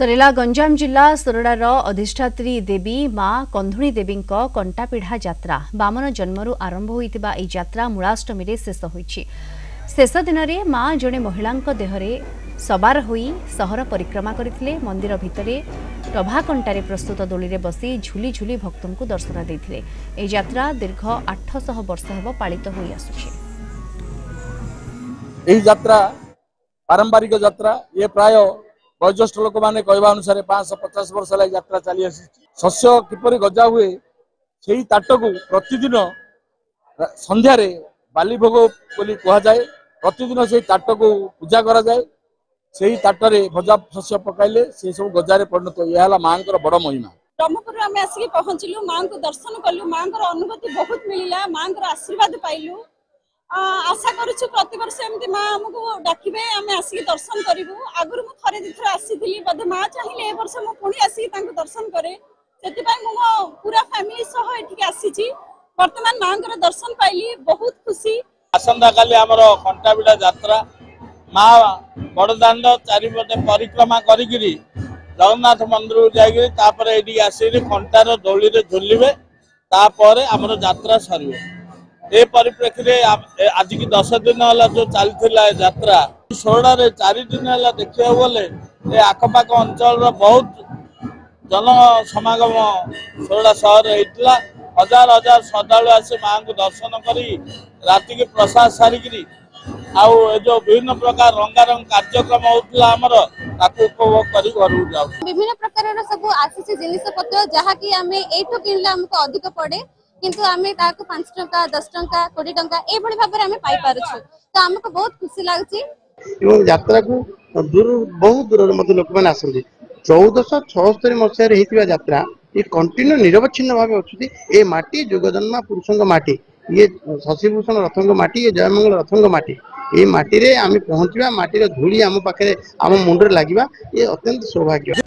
सरेला गंजाम जिला सोरडार अधिष्ठात्री देवी मां कंधुणी देवी कंटापिढ़ा यात्रा बामन जन्मरू आरंभ होइतिबा एई यात्रा मूलाष्टमी रे शेष होइछि। शेष दिन में मां जड़े महिला देहरे सवार होई सहर परिक्रमा करथिले। मंदिर भितरे टभाकंटारे प्रस्तुत दोली रे बसी झुली झुली भक्तों को दर्शन देथिले। एई यात्रा दीर्घ 800 वर्ष हेबो पालित होई आसुछि। एही यात्रा पारंपरिक यात्रा ये प्राय वयोज्येष्ठ लोक मैंने कहवा अनुसार 550 वर्ष है यात्रा चली आसी। शस्य किपरि गजा हुए से ताट को प्रतिदिन संध्यारे बाली भोग बोली कह जाए। प्रतिदिन से ताट को पूजा करा जाए। से ताटरे भजा शस्य पकाइले से सब गजारे परिणत यह माँ बड़ महिमा। ब्रह्मपुर आम आसिक पहुँचलु माँ को दर्शन कलु माँ अनुभूति बहुत मिलला माँ आशीर्वाद पाइलु। आशा करुछु प्रति वर्ष एमती माँ आमको डाकिबे आम आसिक दर्शन करूँ। आगुरी मुझे थरे दुथर आसी बोधे माँ चाहिए ए वर्ष मुझे पुणी आसिक दर्शन करे से पूरा फैमिली सह ये आसी। वर्तमान माँ दर्शन पाइली बहुत खुशी। आसंता काली आमर कंटापिढ़ा यात्रा माँ बड़दाण्ड चारिपटे परिक्रमा करी जगन्नाथ मंदिर जाकर आसिक कंटार दोली रे झुलिबे तापर आमर यात्रा सर। ए परिप्रेक्षी आज की 10 दिन है जो चलती यात्रा सोरडा 4 दिन है देखा गले आखपाख अंचल बहुत जन समागम सोरडा सहर होता। हजार हजार श्रद्धालु आसी माँ को दर्शन करी राति की प्रसाद सारिक जो विभिन्न प्रकार रंगारंग कार्यक्रम होता उपभोग कर घर जाऊ। विभिन्न प्रकार सब आसी जिनपतर जहाँकि आम एठू किणले आमको अधिक पड़े किंतु आमे ताको 5 टंका 10 टंका 20 टंका ए भली भाबरे आमे पाई पारुछु। तो हमको बहुत खुशी लागछि। एवं यात्रा को दूर बहुत दूर मध्य लोक मैंने आसती। 1476 मसीह होता यात्रा ये कंटिन्यू निरवच्छिन्न भाव अच्छी। ए माटी जुगजन्मा पुरुषों माटी ये शशिभूषण रथों माटी ये जयमंगल रथों माटी ये माटी रे आमे पहुंचवा माटी रे धूली आम पाखे आम मुंडे लगे ये अत्यंत सौभाग्य।